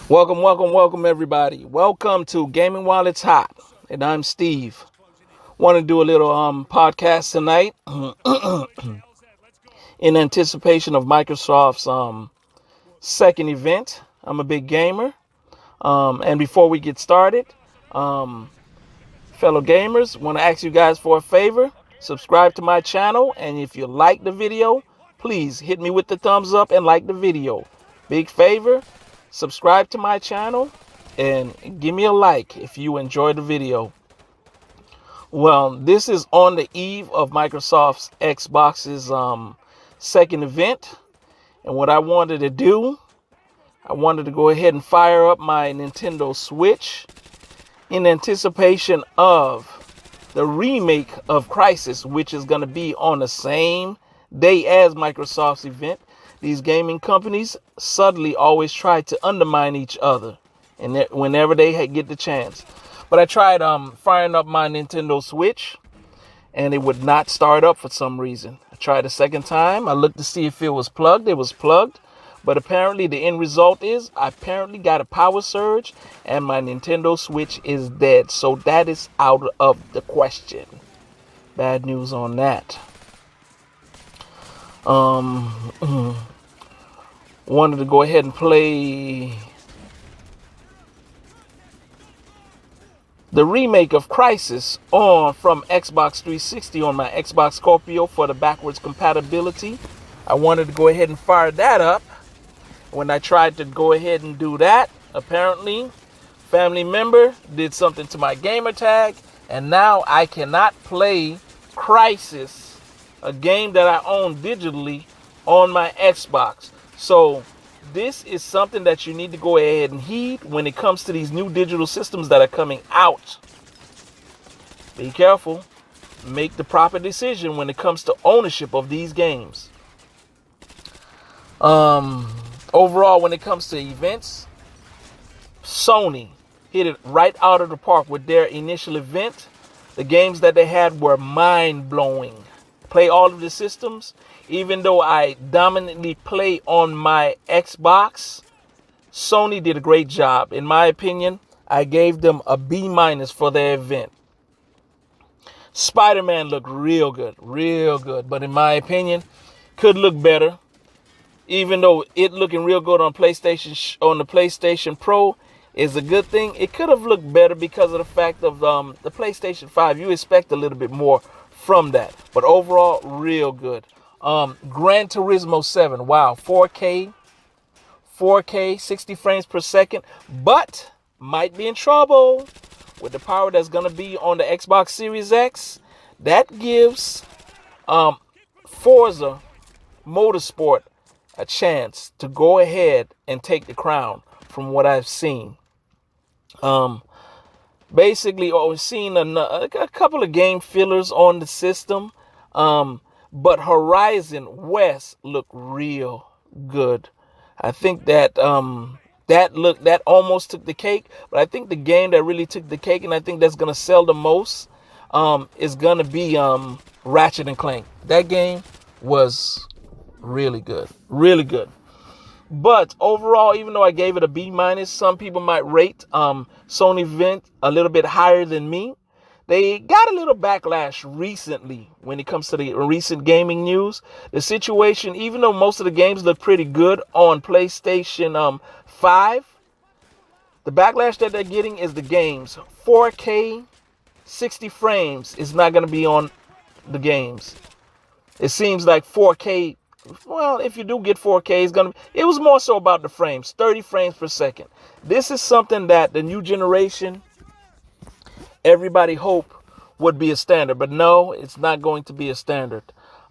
Welcome, everybody. Welcome to Gaming While It's Hot, and I'm Steve. Want to do a little podcast tonight in anticipation of Microsoft's second event. I'm a big gamer, and before we get started, um, fellow gamers, want to ask you guys for a favor. Subscribe to my channel, and if you like the video, please hit me with the thumbs up and like the video. Big favor, subscribe to my channel and give me a like if you enjoyed the video. Well, this is on the eve of Microsoft's Xbox's second event, and what I wanted to do, I wanted to go ahead and fire up my Nintendo Switch in anticipation of the remake of Crysis, which is going to be on the same day as Microsoft's event. These gaming companies subtly always try to undermine each other, and whenever they get the chance. But I tried firing up my Nintendo Switch, and it would not start up for some reason. I tried a second time. I looked to see if it was plugged. It was plugged. But apparently the end result is I apparently got a power surge and my Nintendo Switch is dead. So that is out of the question. Bad news on that. Wanted to go ahead and play the remake of Crysis from Xbox 360 on my Xbox Scorpio for the backwards compatibility. I wanted to go ahead and fire that up. When I tried to go ahead and do that, apparently, family member did something to my gamer tag, and now I cannot play Crysis, a game that I own digitally, on my Xbox. So this is something that you need to go ahead and heed when it comes to these new digital systems that are coming out. Be careful. Make the proper decision when it comes to ownership of these games. Overall, when it comes to events, Sony hit it right out of the park with their initial event. The games that they had were mind-blowing. Play all of the systems. Even though I dominantly play on my Xbox, Sony did a great job. In my opinion, I gave them a B- for their event. Spider-Man looked real good. But in my opinion, could look better. Even though it looking real good on the PlayStation Pro is a good thing, it could have looked better because of the fact of the PlayStation 5. You expect a little bit more from that. But overall, real good. Gran Turismo 7. Wow, 4K, 60 frames per second. But might be in trouble with the power that's going to be on the Xbox Series X. That gives Forza Motorsport a chance to go ahead and take the crown from what I've seen. Basically, we've seen a couple of game fillers on the system, but Horizon West looked real good. I think that that almost took the cake, but I think the game that really took the cake, and I think that's gonna sell the most, is gonna be Ratchet and Clank. That game was really good. But overall, even though I gave it a B-, some people might rate Sony event a little bit higher than me. They got a little backlash recently when it comes to the recent gaming news. The situation, even though most of the games look pretty good on PlayStation 5, the backlash that they're getting is the games 4K 60 frames is not going to be on the games. It seems like 4K, well, if you do get 4K, it was more so about the frames, 30 frames per second. This is something that the new generation, everybody hope would be a standard, but no, it's not going to be a standard.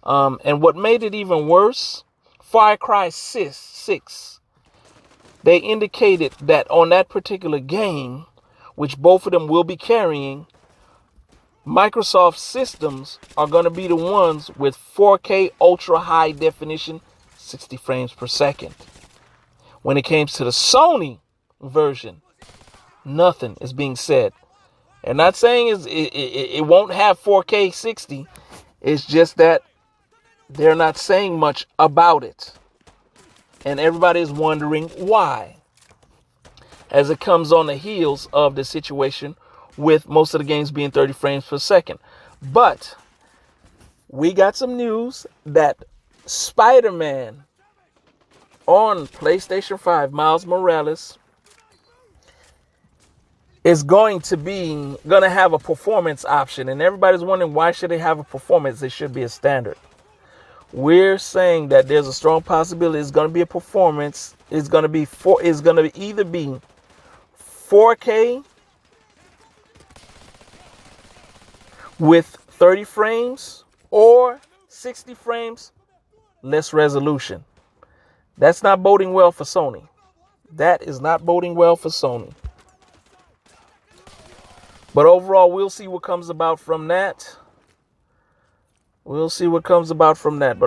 And what made it even worse, Far Cry 6, they indicated that on that particular game, which both of them will be carrying, Microsoft systems are going to be the ones with 4K ultra high definition, 60 frames per second. When it comes to the Sony version, nothing is being said. And not saying it won't have 4K 60. It's just that they're not saying much about it. And everybody is wondering why. as it comes on the heels of the situation with most of the games being 30 frames per second. But we got some news that Spider-Man on PlayStation 5, Miles Morales, is going to have a performance option. And everybody's wondering, why should they have a performance? It should be a standard. We're saying that there's a strong possibility it's going to be a performance. It's going to either be 4K with 30 frames or 60 frames, less resolution. That's not boding well for Sony. That is not boding well for Sony. But overall, we'll see what comes about from that. But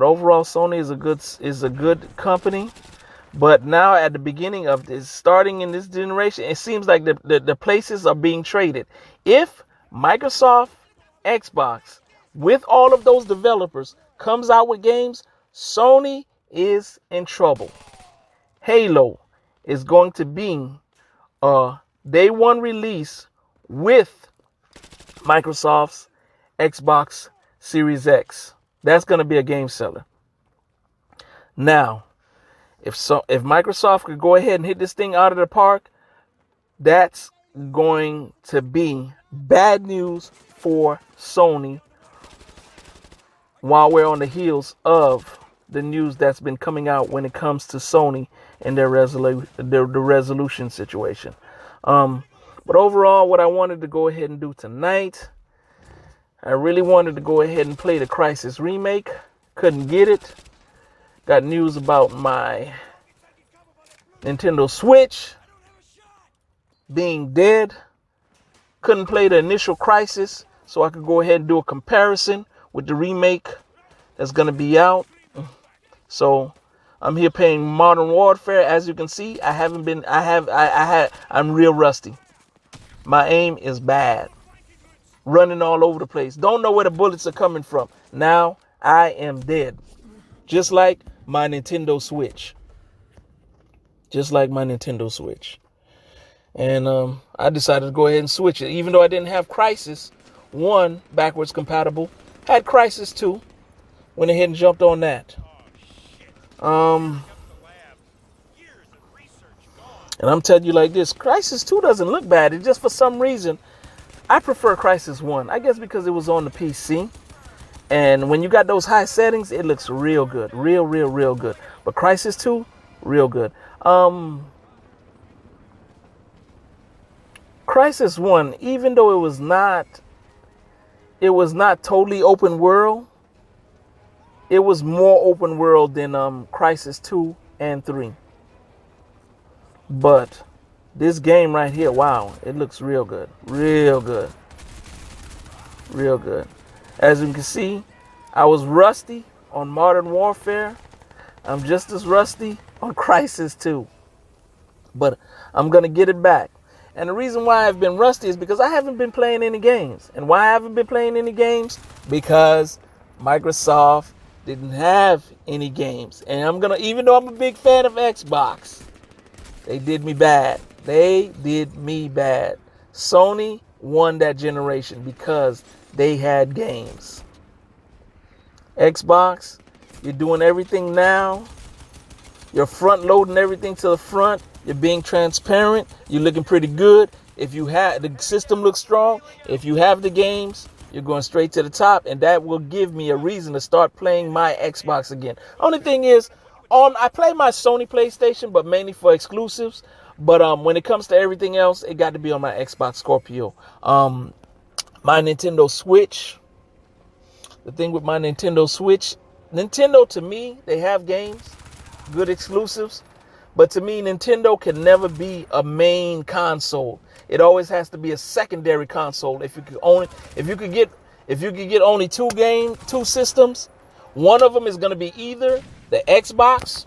overall, Sony is a good company. But now at the beginning of this, starting in this generation, it seems like the places are being traded. If Microsoft, Xbox, with all of those developers, comes out with games, Sony is in trouble. Halo is going to be a day one release with Microsoft's Xbox Series X. That's going to be a game seller. Now, if Microsoft could go ahead and hit this thing out of the park, that's going to be bad news for Sony while we're on the heels of the news that's been coming out when it comes to Sony and their resolution situation. But overall, what I wanted to go ahead and do tonight, I really wanted to go ahead and play the Crysis remake. Couldn't get it. Got news about my Nintendo Switch being dead. Couldn't play the initial Crysis, so I could go ahead and do a comparison with the remake that's going to be out. So I'm here playing Modern Warfare. As you can see, I'm real rusty. My aim is bad. Running all over the place. Don't know where the bullets are coming from. Now I am dead. Just like my Nintendo Switch. And I decided to go ahead and switch it. Even though I didn't have Crysis 1 backwards compatible. Had Crysis 2. Went ahead and jumped on that. And I'm telling you like this. Crysis 2 doesn't look bad. It just, for some reason, I prefer Crysis 1. I guess because it was on the PC. And when you got those high settings, it looks real good. Real good. But Crysis 2, real good. Crysis 1, even though it was not totally open world, it was more open world than Crysis 2 and 3. But this game right here, wow, it looks real good. Real good. As you can see, I was rusty on Modern Warfare. I'm just as rusty on Crysis 2. But I'm going to get it back. And the reason why I've been rusty is because I haven't been playing any games. And why I haven't been playing any games? Because Microsoft didn't have any games. And even though I'm a big fan of Xbox, they did me bad. Sony won that generation because they had games. Xbox, you're doing everything now. You're front loading everything to the front. You're being transparent. You're looking pretty good. If you have the system looks strong, if you have the games, you're going straight to the top, and that will give me a reason to start playing my Xbox again. Only thing is, I play my Sony PlayStation, but mainly for exclusives. But when it comes to everything else, it got to be on my Xbox Scorpio. My Nintendo Switch. The thing with my Nintendo Switch, Nintendo, to me, they have games, good exclusives. But to me, Nintendo can never be a main console. It always has to be a secondary console. If you could get only two systems, one of them is going to be either the Xbox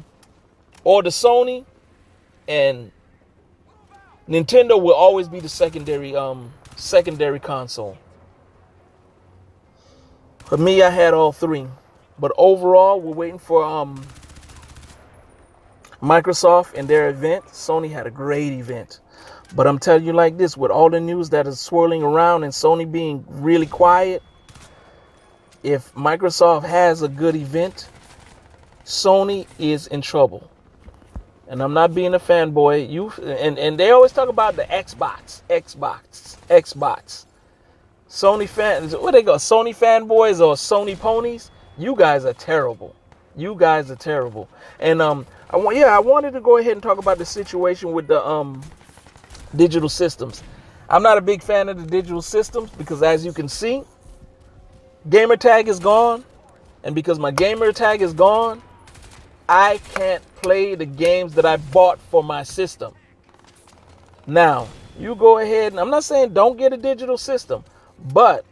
or the Sony, and Nintendo will always be the secondary console. For me, I had all three. But overall, we're waiting for Microsoft in their event, Sony had a great event. But I'm telling you like this, with all the news that is swirling around and Sony being really quiet, if Microsoft has a good event, Sony is in trouble. And I'm not being a fanboy. And they always talk about the Xbox. Sony fans, what they got? Sony fanboys or Sony ponies? You guys are terrible. You guys are terrible. And I wanted to go ahead and talk about the situation with the digital systems. I'm not a big fan of the digital systems because, as you can see, gamer tag is gone. And because my gamer tag is gone, I can't play the games that I bought for my system. Now, you go ahead, and I'm not saying don't get a digital system, but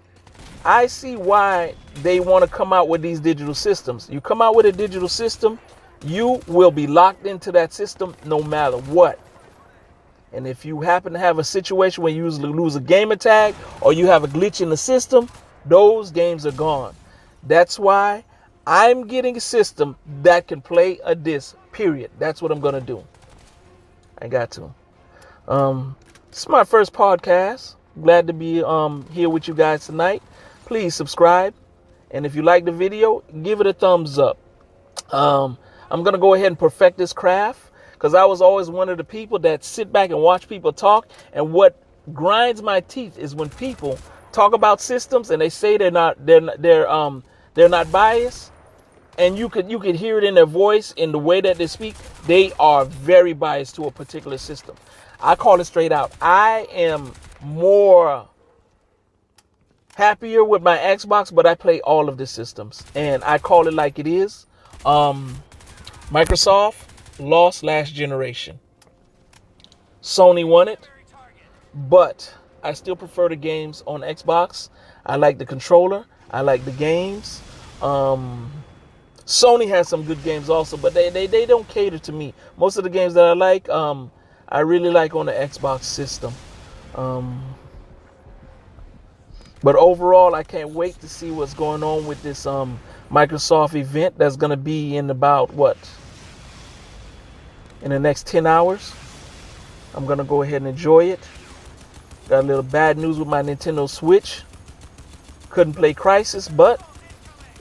I see why they want to come out with these digital systems. You come out with a digital system, you will be locked into that system no matter what. And if you happen to have a situation where you lose a gamer tag or you have a glitch in the system, those games are gone. That's why I'm getting a system that can play a disc, period. That's what I'm going to do. I got to. This is my first podcast. Glad to be here with you guys tonight. Please subscribe. And if you like the video, give it a thumbs up. I'm going to go ahead and perfect this craft because I was always one of the people that sit back and watch people talk. And what grinds my teeth is when people talk about systems and they say they're not biased. And you could hear it in their voice, in the way that they speak. They are very biased to a particular system. I call it straight out. I am more happier with my Xbox, but I play all of the systems. And I call it like it is. Microsoft lost last generation. Sony won it. But I still prefer the games on Xbox. I like the controller. I like the games. Sony has some good games also, but they don't cater to me. Most of the games that I like, I really like on the Xbox system. But overall, I can't wait to see what's going on with this Microsoft event that's going to be in about, in the next 10 hours. I'm going to go ahead and enjoy it. Got a little bad news with my Nintendo Switch. Couldn't play Crysis, but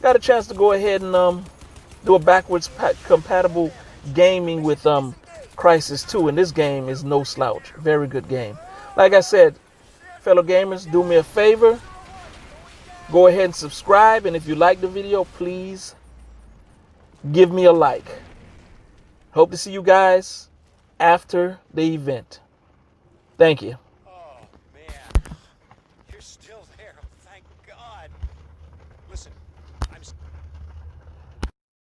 got a chance to go ahead and do a backwards compatible gaming with Crysis 2, and this game is no slouch. Very good game. Like I said, fellow gamers, do me a favor. Go ahead and subscribe, and if you like the video, please give me a like. Hope to see you guys after the event. Thank you. Oh, man. You're still there. Thank God.